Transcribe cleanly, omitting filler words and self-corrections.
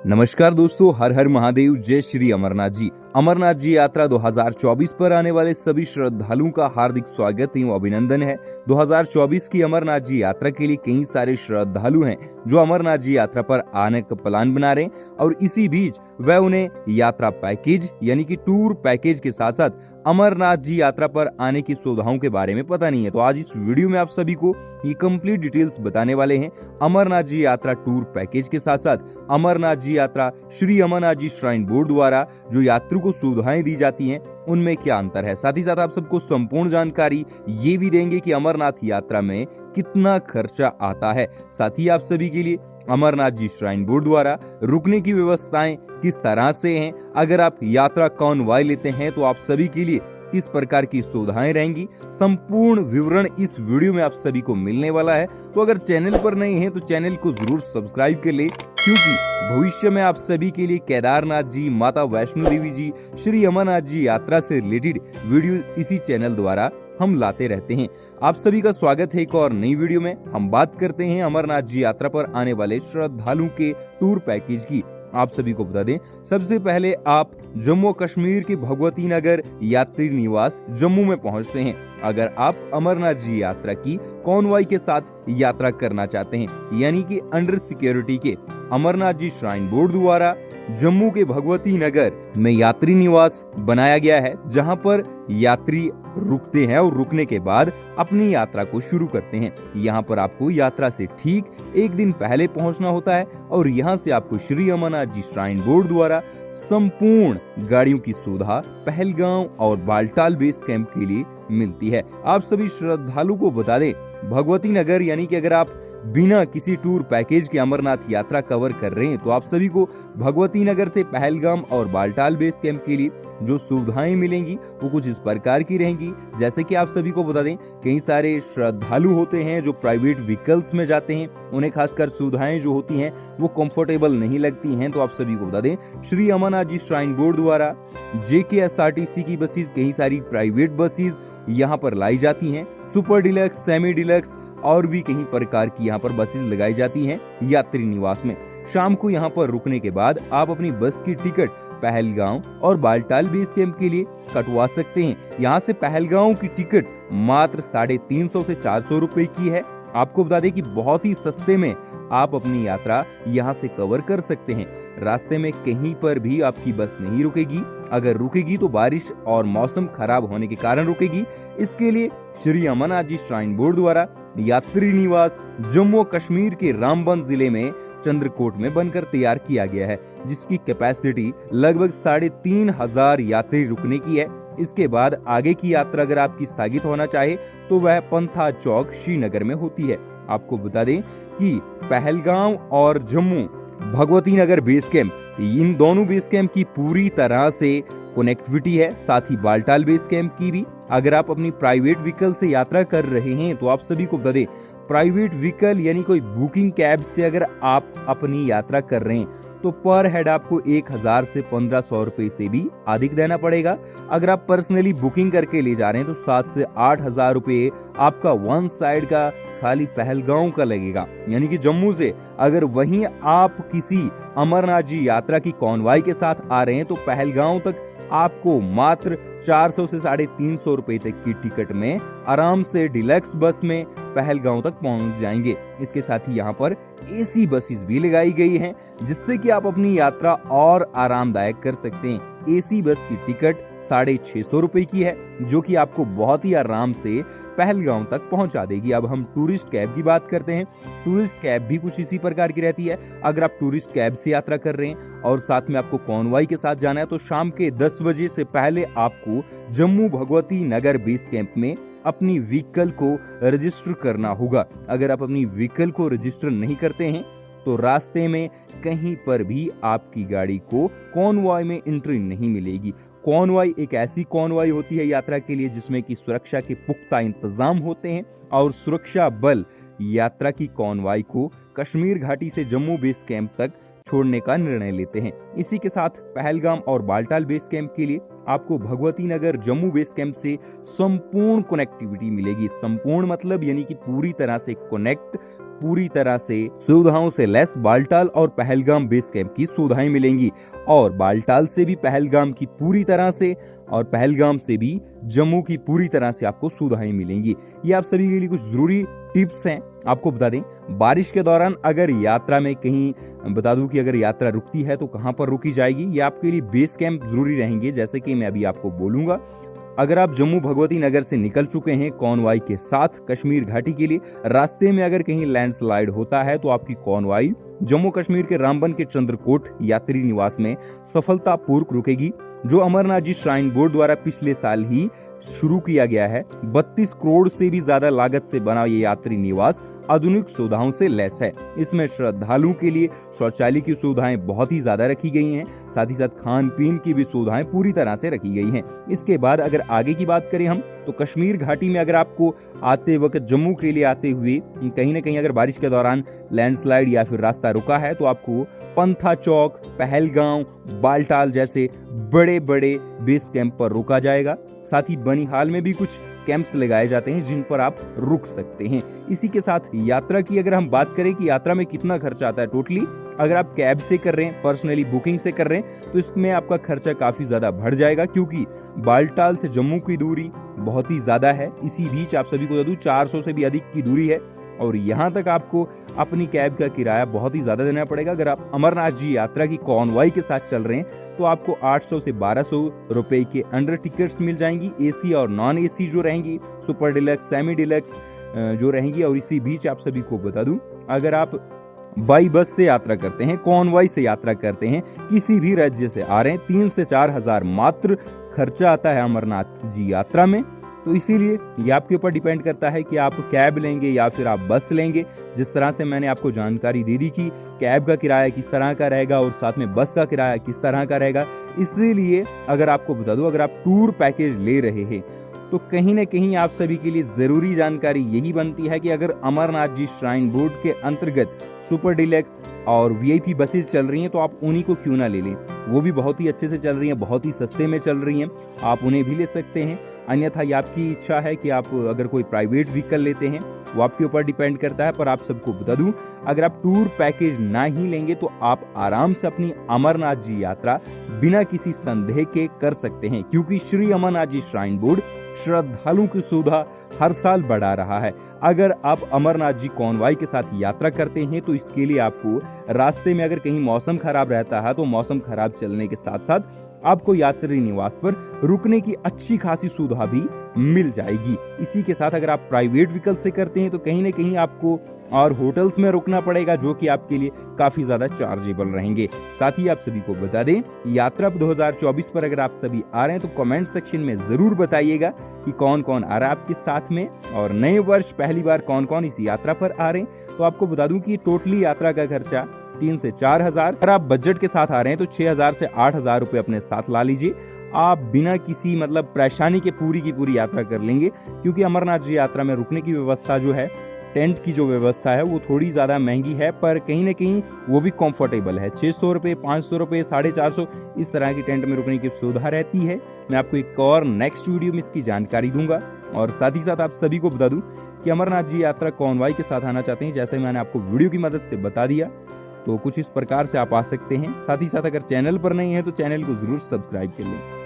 नमस्कार दोस्तों, हर हर महादेव, जय श्री अमरनाथ जी। अमरनाथ जी यात्रा 2024 पर आने वाले सभी श्रद्धालुओं का हार्दिक स्वागत एवं अभिनंदन है। 2024 की अमरनाथ जी यात्रा के लिए कई सारे श्रद्धालु हैं जो अमरनाथ जी यात्रा पर आने का प्लान बना रहे हैं और इसी बीच वह उन्हें यात्रा पैकेज यानी कि टूर पैकेज के साथ साथ अमरनाथ जी यात्रा पर आने की सुविधाओं के बारे में पता नहीं है। तो आज इस वीडियो में आप सभी को ये कंप्लीट डिटेल्स बताने वाले हैं अमरनाथ जी यात्रा टूर पैकेज के साथ साथ अमरनाथ जी यात्रा श्री अमरनाथ जी श्राइन बोर्ड द्वारा जो यात्रियों को सुविधाएं दी जाती हैं उनमें क्या अंतर है। साथ ही साथ आप सबको संपूर्ण जानकारी ये भी देंगे कि अमरनाथ यात्रा में कितना खर्चा आता है। साथ ही आप सभी के लिए अमरनाथ जी श्राइन बोर्ड द्वारा रुकने की व्यवस्थाएं किस तरह से हैं, अगर आप यात्रा कॉन्वॉय लेते हैं तो आप सभी के लिए किस प्रकार की सुविधाएं रहेंगी, संपूर्ण विवरण इस वीडियो में आप सभी को मिलने वाला है। तो अगर चैनल पर नए हैं तो चैनल को जरूर सब्सक्राइब कर ले, क्योंकि भविष्य में आप सभी के लिए केदारनाथ जी, माता वैष्णो देवी जी, श्री अमरनाथ जी यात्रा से रिलेटेड वीडियो इसी चैनल द्वारा हम लाते रहते हैं। आप सभी का स्वागत है एक और नई वीडियो में। हम बात करते हैं अमरनाथ जी यात्रा पर आने वाले श्रद्धालुओं के टूर पैकेज की। आप सभी को बता दें, सबसे पहले आप जम्मू कश्मीर के भगवती नगर यात्री निवास जम्मू में पहुंचते हैं अगर आप अमरनाथ जी यात्रा की कॉन्वॉय के साथ यात्रा करना चाहते हैं, यानी कि अंडर सिक्योरिटी के अमरनाथ जी श्राइन बोर्ड द्वारा जम्मू के भगवती नगर में यात्री निवास बनाया गया है, जहां पर यात्री रुकते हैं और रुकने के बाद अपनी यात्रा को शुरू करते हैं। यहाँ पर आपको यात्रा से ठीक एक दिन पहले पहुंचना होता है और यहाँ से आपको श्री अमरनाथ जी श्राइन बोर्ड द्वारा संपूर्ण गाड़ियों की सुविधा पहलगांव और बालटाल बेस कैंप के लिए मिलती है। आप सभी श्रद्धालु को बता दें, भगवती नगर यानी कि अगर आप बिना किसी टूर पैकेज के अमरनाथ यात्रा कवर कर रहे हैं तो आप सभी को भगवती नगर से पहलगाम और बालटाल बेस कैंप के लिए जो सुविधाएं मिलेंगी वो कुछ इस प्रकार की रहेंगी। जैसे कि आप सभी को बता दें, कई सारे श्रद्धालु होते हैं जो प्राइवेट व्हीकल्स में जाते हैं, उन्हें खासकर सुविधाएं जो होती हैं वो कंफर्टेबल नहीं लगती हैं। तो आप सभी को बता दें, श्री अमरनाथ जी श्राइन बोर्ड द्वारा JKSRTC की बसेस, कई सारी प्राइवेट बसेस यहाँ पर लाई जाती हैं। सुपर डिलक्स, सेमी डिलक्स और भी कई प्रकार की यहाँ पर बसेस लगाई जाती हैं यात्री निवास में। शाम को यहाँ पर रुकने के बाद आप अपनी बस की टिकट पहलगांव और बालटाल बेस कैंप के लिए कटवा सकते हैं। यहाँ से पहलगांव की टिकट मात्र 350 से 400 रुपए की है। आपको बता दें कि बहुत ही सस्ते में आप अपनी यात्रा यहाँ से कवर कर सकते हैं। रास्ते में कहीं पर भी आपकी बस नहीं रुकेगी, अगर रुकेगी तो बारिश और मौसम खराब होने के कारण रुकेगी। इसके लिए श्री अमरनाथ जी श्राइन बोर्ड द्वारा यात्री निवास जम्मू कश्मीर के रामबन जिले में चंद्रकोट में बनकर तैयार किया गया है, जिसकी कैपेसिटी लगभग 3500 यात्री रुकने की है। इसके बाद आगे की यात्रा अगर आपकी स्थगित होना चाहे तो वह पंथा चौक श्रीनगर में होती है। आपको बता दें कि पहलगाम और जम्मू भगवती नगर बेस कैंप, इन दोनों बेस कैंप की पूरी तरह से कनेक्टिविटी है। साथ ही बालटाल बेस कैंप की भी अगर आप अपनी प्राइवेट व्हीकल से यात्रा कर रहे हैं तो आप सभी को बता दें, प्राइवेट व्हीकल यानी कोई बुकिंग कैब से अगर आप अपनी यात्रा कर रहे हैं तो पर हेड आपको 1000 से 1500 रुपए से भी अधिक देना पड़ेगा। अगर आप पर्सनली बुकिंग करके ले जा रहे हैं तो 7 से 8000 रुपए आपका वन साइड का खाली पहलगांव का लगेगा, यानी कि जम्मू से। अगर वहीं आप किसी अमरनाथ जी यात्रा की कॉन्वॉय के साथ आ रहे हैं तो पहलगांव तक आपको मात्र 400 से 350 रुपए तक की टिकट में आराम से डिलक्स बस में पहलगांव तक पहुंच जाएंगे। इसके साथ ही यहाँ पर AC बसेस भी लगाई गई हैं, जिससे कि आप अपनी यात्रा और आरामदायक कर सकते हैं। AC बस की टिकट 650 रुपए की है, जो कि आपको बहुत ही आराम से पहलगांव तक पहुंचा देगी। अब हम टूरिस्ट कैब की बात करते हैं। टूरिस्ट कैब भी कुछ इसी प्रकार की रहती है। अगर आप टूरिस्ट कैब से यात्रा कर रहे हैं और साथ में आपको कॉन्वॉय के साथ जाना है तो शाम के 10 बजे से पहले आपको जम्मू भगवती नगर बेस कैंप में अपनी व्हीकल को रजिस्टर करना होगा। अगर आप अपनी व्हीकल को रजिस्टर नहीं करते हैं तो रास्ते में कहीं पर भी आपकी गाड़ी को कॉन्वॉय में एंट्री नहीं मिलेगी। कॉन्वॉय एक ऐसी कॉन्वॉय होती है यात्रा के लिए जिसमें कि सुरक्षा के पुख्ता इंतजाम होते हैं और सुरक्षा बल यात्रा की कॉन्वॉय को कश्मीर घाटी से जम्मू बेस कैंप तक छोड़ने का निर्णय लेते हैं। इसी के साथ पहलगाम और बालटाल बेस कैंप के लिए आपको भगवती नगर जम्मू बेस कैंप से संपूर्ण कनेक्टिविटी मिलेगी। संपूर्ण मतलब यानी कि पूरी तरह से कनेक्ट पूरी तरह से सुविधाओं से लेस बालटाल और पहलगाम बेस कैंप की सुविधाएं मिलेंगी और बालटाल से भी पहलगाम की पूरी तरह से और पहलगाम से भी जम्मू की पूरी तरह से आपको सुविधाएं मिलेंगी। ये आप सभी के लिए कुछ जरूरी टिप्स हैं। आपको बता दें, बारिश के दौरान अगर यात्रा में कहीं बता दूं कि अगर यात्रा रुकती है तो कहां पर रुकी जाएगी, ये आपके लिए बेस कैंप जरूरी रहेंगे, जैसे कि मैं अभी आपको बोलूंगा। अगर आप जम्मू भगवती नगर से निकल चुके हैं कॉनवाई के साथ कश्मीर घाटी के लिए, रास्ते में अगर कहीं लैंडस्लाइड होता है तो आपकी कॉनवाई जम्मू कश्मीर के रामबन के चंद्रकोट यात्री निवास में सफलतापूर्वक रुकेगी, जो अमरनाथ जी श्राइन बोर्ड द्वारा पिछले साल ही शुरू किया गया है। 32 करोड़ से भी ज्यादा लागत से बना ये यात्री निवास आधुनिक सुविधाओं से लैस है। इसमें श्रद्धालुओं के लिए शौचालय की सुविधाएं बहुत ही ज्यादा रखी गई हैं, साथ ही साथ खान पीन की भी सुविधाएं पूरी तरह से रखी गई हैं। इसके बाद अगर आगे की बात करें हम, तो कश्मीर घाटी में अगर आपको आते वक्त जम्मू के लिए आते हुए कहीं ना कहीं अगर बारिश के दौरान लैंडस्लाइड या फिर रास्ता रुका है तो आपको पंथा चौक, पहलगांव, बालटाल जैसे बड़े बड़े बेस कैंप पर रोका जाएगा। साथ ही बनिहाल में भी कुछ कैंप्स लगाए जाते हैं जिन पर आप रुक सकते हैं। इसी के साथ यात्रा की अगर हम बात करें कि यात्रा में कितना खर्चा आता है टोटली, अगर आप कैब से कर रहे हैं, पर्सनली बुकिंग से कर रहे हैं, तो इसमें आपका खर्चा काफी ज्यादा बढ़ जाएगा, क्योंकि बालटाल से जम्मू की दूरी बहुत ही ज्यादा है। इसी बीच आप सभी को बता दूं 400 से भी अधिक की दूरी है और यहाँ तक आपको अपनी कैब का किराया बहुत ही ज्यादा देना पड़ेगा। अगर आप अमरनाथ जी यात्रा की कॉनवाई के साथ चल रहे हैं तो आपको 800 से 1200 रुपए के अंडर टिकट्स मिल जाएंगी, एसी और नॉन एसी जो रहेंगी, सुपर डिलक्स, सेमी डिलक्स जो रहेंगी। और इसी बीच आप सभी को बता दूं, अगर आप बाई बस से यात्रा करते हैं, कॉनवाई से यात्रा करते हैं, किसी भी राज्य से आ रहे हैं, 3 से 4 हजार मात्र खर्चा आता है अमरनाथ जी यात्रा में। तो इसीलिए ये आपके ऊपर डिपेंड करता है कि आप कैब लेंगे या फिर आप बस लेंगे। जिस तरह से मैंने आपको जानकारी दे दी कि कैब का किराया किस तरह का रहेगा और साथ में बस का किराया किस तरह का रहेगा, इसीलिए अगर आपको बता दूं, अगर आप टूर पैकेज ले रहे हैं तो कहीं ना कहीं आप सभी के लिए जरूरी जानकारी यही बनती है कि अगर अमरनाथ जी श्राइन बोर्ड के अंतर्गत सुपर डिलक्स और वीआईपी बसेस चल रही हैं तो आप उन्हीं को क्यों ना ले लें। वो भी बहुत ही अच्छे से चल रही हैं, बहुत ही सस्ते में चल रही हैं, आप उन्हें भी ले सकते हैं। अन्यथा ये आपकी इच्छा है कि आप अगर कोई प्राइवेट व्हीकल लेते हैं, वो आपके ऊपर डिपेंड करता है। पर आप सबको बता दूं, अगर आप टूर पैकेज ना ही लेंगे तो आप आराम से अपनी अमरनाथ जी यात्रा बिना किसी संदेह के कर सकते हैं, क्योंकि श्री अमरनाथ जी श्राइन बोर्ड श्रद्धालुओं की सुविधा हर साल बढ़ा रहा है। अगर आप अमरनाथ जी कॉनवाई के साथ यात्रा करते हैं तो इसके लिए आपको रास्ते में अगर कहीं मौसम खराब रहता है तो मौसम खराब चलने के साथ साथ आपको यात्री निवास पर रुकने की अच्छी खासी सुविधा भी मिल जाएगी। इसी के साथ अगर आप प्राइवेट व्हीकल से करते हैं तो कहीं ना कहीं आपको और होटल्स में रुकना पड़ेगा, जो कि आपके लिए काफी ज्यादा चार्जेबल रहेंगे। साथ ही आप सभी को बता दें, यात्रा 2024 पर अगर आप सभी आ रहे हैं तो कमेंट सेक्शन में जरूर बताइएगा कि कौन कौन आ रहा है आपके साथ में, और नए वर्ष पहली बार कौन कौन इस यात्रा पर आ रहे हैं। तो आपको बता दूं कि टोटली यात्रा का खर्चा 3 से 4 हजार, अगर आप बजट के साथ आ रहे हैं तो 6 हजार से 8 हजार रुपए अपने साथ ला लीजिए। आप बिना किसी परेशानी के पूरी की पूरी यात्रा कर लेंगे, क्योंकि अमरनाथ जी यात्रा में रुकने की व्यवस्था जो है, टेंट की जो व्यवस्था है वो थोड़ी ज़्यादा महंगी है, पर कहीं ना कहीं वो भी कंफर्टेबल है। 600 रुपये, 500 रुपये, 450 इस तरह की टेंट में रुकने की सुविधा रहती है। मैं आपको एक और नेक्स्ट वीडियो में इसकी जानकारी दूंगा। और साथ ही साथ आप सभी को बता दूं कि अमरनाथ जी यात्रा कॉनवाई के साथ आना चाहते हैं, जैसे मैंने आपको वीडियो की मदद से बता दिया, तो कुछ इस प्रकार से आप आ सकते हैं। साथ ही साथ अगर चैनल पर नहीं है तो चैनल को जरूर सब्सक्राइब कर लें।